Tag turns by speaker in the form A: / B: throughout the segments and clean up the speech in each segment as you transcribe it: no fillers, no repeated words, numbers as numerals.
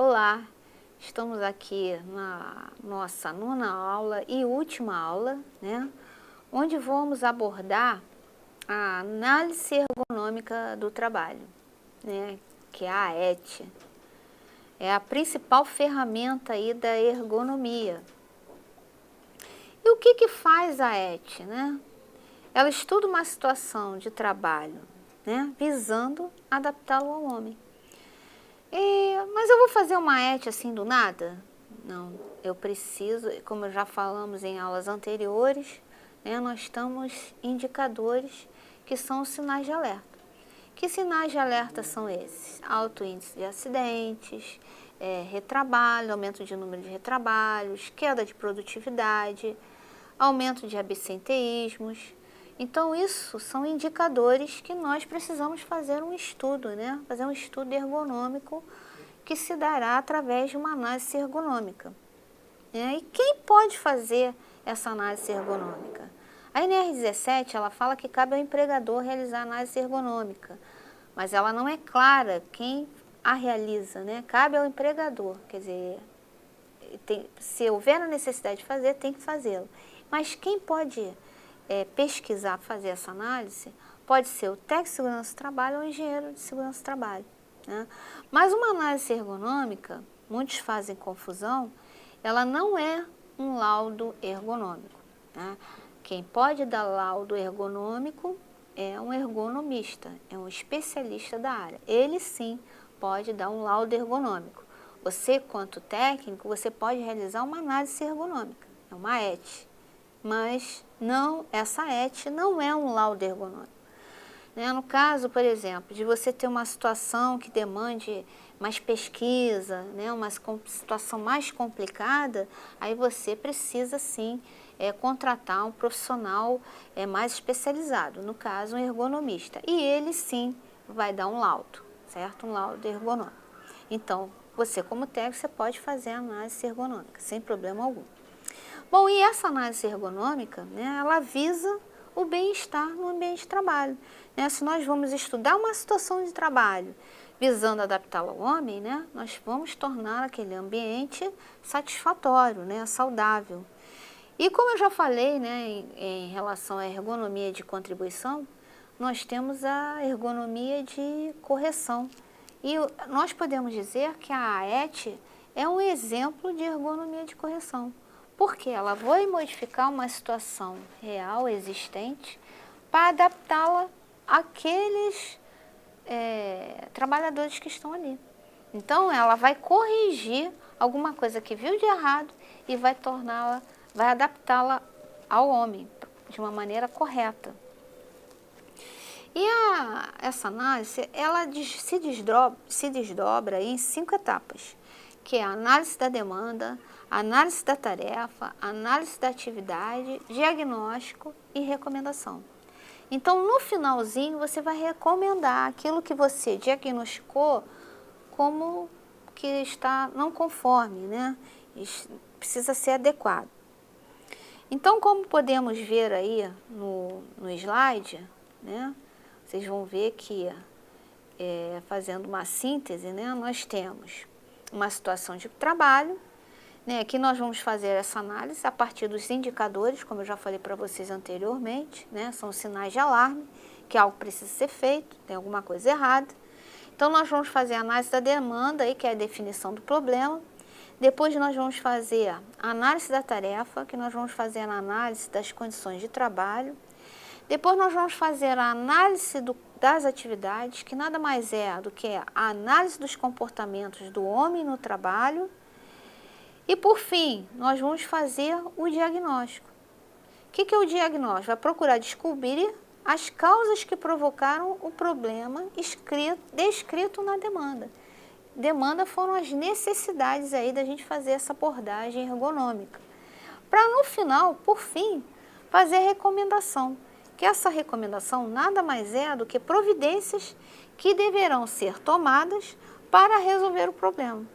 A: Olá, estamos aqui na nossa nona aula e última aula, né? Onde vamos abordar a análise ergonômica do trabalho, né? Que é a ET. É a principal ferramenta aí da ergonomia. E o que faz a ET, né? Ela estuda uma situação de trabalho, né? Visando adaptá-lo ao homem. Mas eu vou fazer uma ET assim do nada? Não, eu preciso, como já falamos em aulas anteriores, né, nós temos indicadores que são os sinais de alerta. Que sinais de alerta são esses? Alto índice de acidentes, retrabalho, aumento de número de retrabalhos, queda de produtividade, aumento de absenteísmos. Então, isso são indicadores que nós precisamos fazer um estudo, né? Fazer um estudo ergonômico que se dará através de uma análise ergonômica. E quem pode fazer essa análise ergonômica? A NR17, ela fala que cabe ao empregador realizar a análise ergonômica, mas ela não é clara quem a realiza, né? Cabe ao empregador, quer dizer, se houver a necessidade de fazer, tem que fazê-lo. Mas quem pode pesquisar, fazer essa análise, pode ser o técnico de segurança do trabalho ou o engenheiro de segurança do trabalho, né? Mas uma análise ergonômica, muitos fazem confusão, ela não é um laudo ergonômico, né? Quem pode dar laudo ergonômico é um ergonomista, é um especialista da área. Ele sim pode dar um laudo ergonômico. Você, quanto técnico, você pode realizar uma análise ergonômica, é uma ET, mas não, essa ET não é um laudo ergonômico. No caso, por exemplo, de você ter uma situação que demande mais pesquisa, né, uma situação mais complicada, aí você precisa sim contratar um profissional mais especializado, no caso um ergonomista, e ele sim vai dar um laudo, certo? Um laudo ergonômico. Então, você como técnico, você pode fazer a análise ergonômica, sem problema algum. Bom, e essa análise ergonômica, né, ela visa o bem-estar no ambiente de trabalho. Né? Se nós vamos estudar uma situação de trabalho visando adaptá-la ao homem, né, nós vamos tornar aquele ambiente satisfatório, né, saudável. E como eu já falei, né, em relação à ergonomia de contribuição, nós temos a ergonomia de correção. E nós podemos dizer que a AET é um exemplo de ergonomia de correção, porque ela vai modificar uma situação real, existente, para adaptá-la àqueles trabalhadores que estão ali. Então, ela vai corrigir alguma coisa que viu de errado e vai torná-la, vai adaptá-la ao homem de uma maneira correta. E essa análise, ela se desdobra em 5 etapas, que é a análise da demanda, a análise da tarefa, a análise da atividade, diagnóstico e recomendação. Então, no finalzinho, você vai recomendar aquilo que você diagnosticou como que está não conforme, né? Precisa ser adequado. Então, como podemos ver aí no slide, né? Vocês vão ver que, fazendo uma síntese, né, nós temos uma situação de trabalho, né, que nós vamos fazer essa análise a partir dos indicadores, como eu já falei para vocês anteriormente, né, são sinais de alarme, que algo precisa ser feito, tem alguma coisa errada. Então, nós vamos fazer a análise da demanda, aí, que é a definição do problema. Depois, nós vamos fazer a análise da tarefa, que nós vamos fazer a análise das condições de trabalho. Depois nós vamos fazer a análise das atividades, que nada mais é do que a análise dos comportamentos do homem no trabalho. E por fim, nós vamos fazer o diagnóstico. O que é o diagnóstico? Vai procurar descobrir as causas que provocaram o problema descrito na demanda. Demanda foram as necessidades aí da gente fazer essa abordagem ergonômica. Para no final, por fim, fazer a recomendação. Que essa recomendação nada mais é do que providências que deverão ser tomadas para resolver o problema.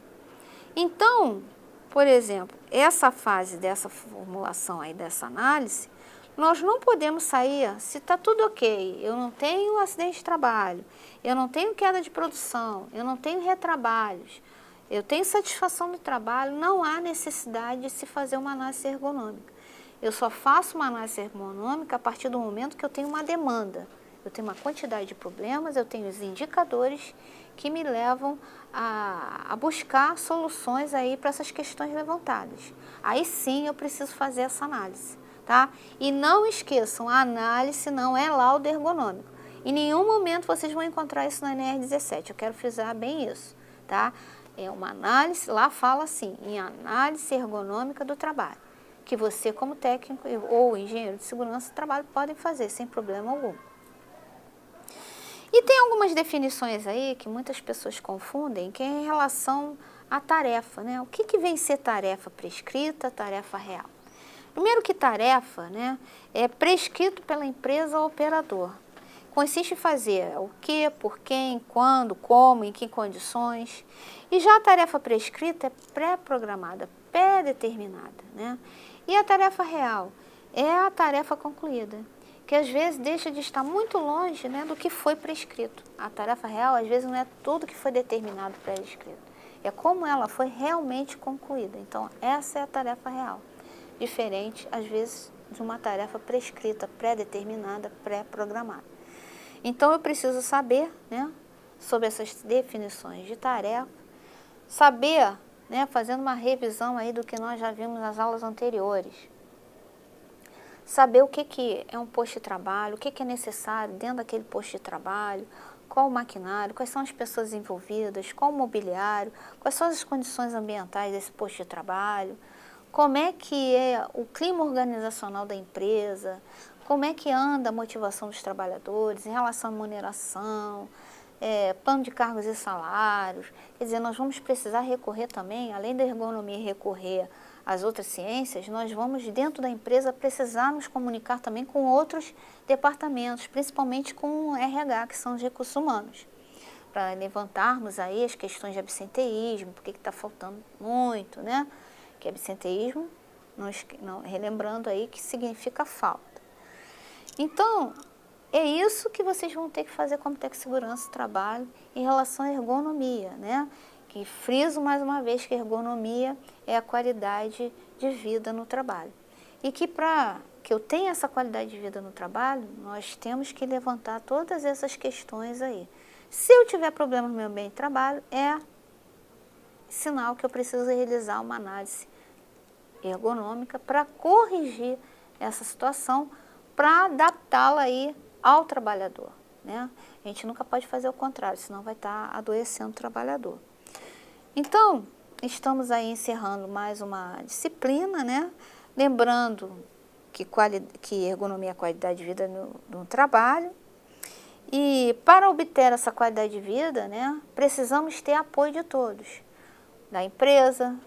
A: Então, por exemplo, essa fase dessa formulação aí, dessa análise, nós não podemos sair se está tudo ok, eu não tenho acidente de trabalho, eu não tenho queda de produção, eu não tenho retrabalhos, eu tenho satisfação no trabalho, não há necessidade de se fazer uma análise ergonômica. Eu só faço uma análise ergonômica a partir do momento que eu tenho uma demanda. Eu tenho uma quantidade de problemas, eu tenho os indicadores que me levam a buscar soluções aí para essas questões levantadas. Aí sim eu preciso fazer essa análise, tá? E não esqueçam, a análise não é laudo ergonômico. Em nenhum momento vocês vão encontrar isso na NR17, eu quero frisar bem isso, tá? É uma análise, lá fala assim, em análise ergonômica do trabalho, que você como técnico ou engenheiro de segurança do trabalho podem fazer sem problema algum. E tem algumas definições aí que muitas pessoas confundem, que é em relação à tarefa, né? O que vem ser tarefa prescrita, tarefa real? Primeiro que tarefa, né, é prescrito pela empresa ou operador. Consiste em fazer o que, por quem, quando, como, em que condições. E já a tarefa prescrita é pré-programada, pré-determinada, né? E a tarefa real é a tarefa concluída, que às vezes deixa de estar muito longe, né, do que foi prescrito. A tarefa real, às vezes, não é tudo que foi determinado pré-escrito. É como ela foi realmente concluída. Então, essa é a tarefa real. Diferente, às vezes, de uma tarefa prescrita, pré-determinada, pré-programada. Então, eu preciso saber, né, sobre essas definições de tarefa, saber, né, fazendo uma revisão aí do que nós já vimos nas aulas anteriores, saber o que é um posto de trabalho, o que é necessário dentro daquele posto de trabalho, qual o maquinário, quais são as pessoas envolvidas, qual o mobiliário, quais são as condições ambientais desse posto de trabalho, como é que é o clima organizacional da empresa, como é que anda a motivação dos trabalhadores em relação à remuneração, plano de cargos e salários. Quer dizer, nós vamos precisar recorrer também, além da ergonomia recorrer às outras ciências, nós vamos dentro da empresa precisar nos comunicar também com outros departamentos, principalmente com o RH, que são os recursos humanos, para levantarmos aí as questões de absenteísmo, porque está faltando muito, né? Que absenteísmo, relembrando aí que significa falta. Então, é isso que vocês vão ter que fazer como técnico de segurança do trabalho em relação à ergonomia, né? Que friso mais uma vez que a ergonomia é a qualidade de vida no trabalho. E que para que eu tenha essa qualidade de vida no trabalho, nós temos que levantar todas essas questões aí. Se eu tiver problema no meu ambiente de trabalho, é sinal que eu preciso realizar uma análise ergonômica para corrigir essa situação, para adaptá-la aí ao trabalhador, né? A gente nunca pode fazer o contrário, senão vai estar adoecendo o trabalhador. Então, estamos aí encerrando mais uma disciplina, né? Lembrando que ergonomia é qualidade de vida no trabalho. E para obter essa qualidade de vida, né, precisamos ter apoio de todos, da empresa,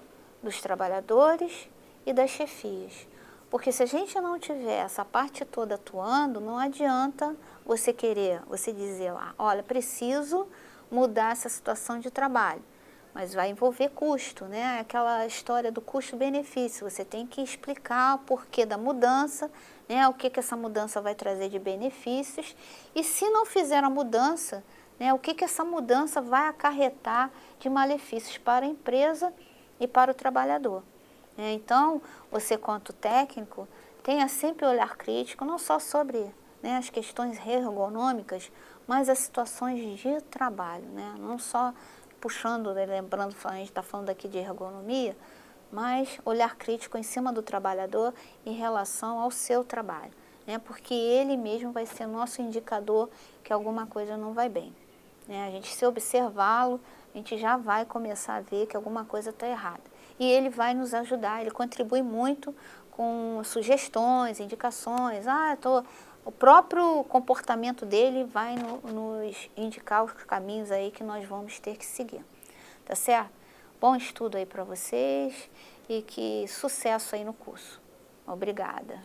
A: dos trabalhadores e das chefias. Porque se a gente não tiver essa parte toda atuando, não adianta você dizer lá, olha, preciso mudar essa situação de trabalho. Mas vai envolver custo, né? Aquela história do custo-benefício. Você tem que explicar o porquê da mudança, né? O que essa mudança vai trazer de benefícios. E se não fizer a mudança, né? O que essa mudança vai acarretar de malefícios para a empresa e para o trabalhador. Então, você quanto técnico, tenha sempre olhar crítico, não só sobre, né, as questões ergonômicas, mas as situações de trabalho, né? Não só puxando, lembrando, a gente está falando aqui de ergonomia, mas olhar crítico em cima do trabalhador em relação ao seu trabalho, né? Porque ele mesmo vai ser nosso indicador que alguma coisa não vai bem, né? A gente, se observá-lo, a gente já vai começar a ver que alguma coisa está errada. E ele vai nos ajudar, ele contribui muito com sugestões, indicações. O próprio comportamento dele vai nos indicar os caminhos aí que nós vamos ter que seguir. Tá certo? Bom estudo aí para vocês e que sucesso aí no curso. Obrigada.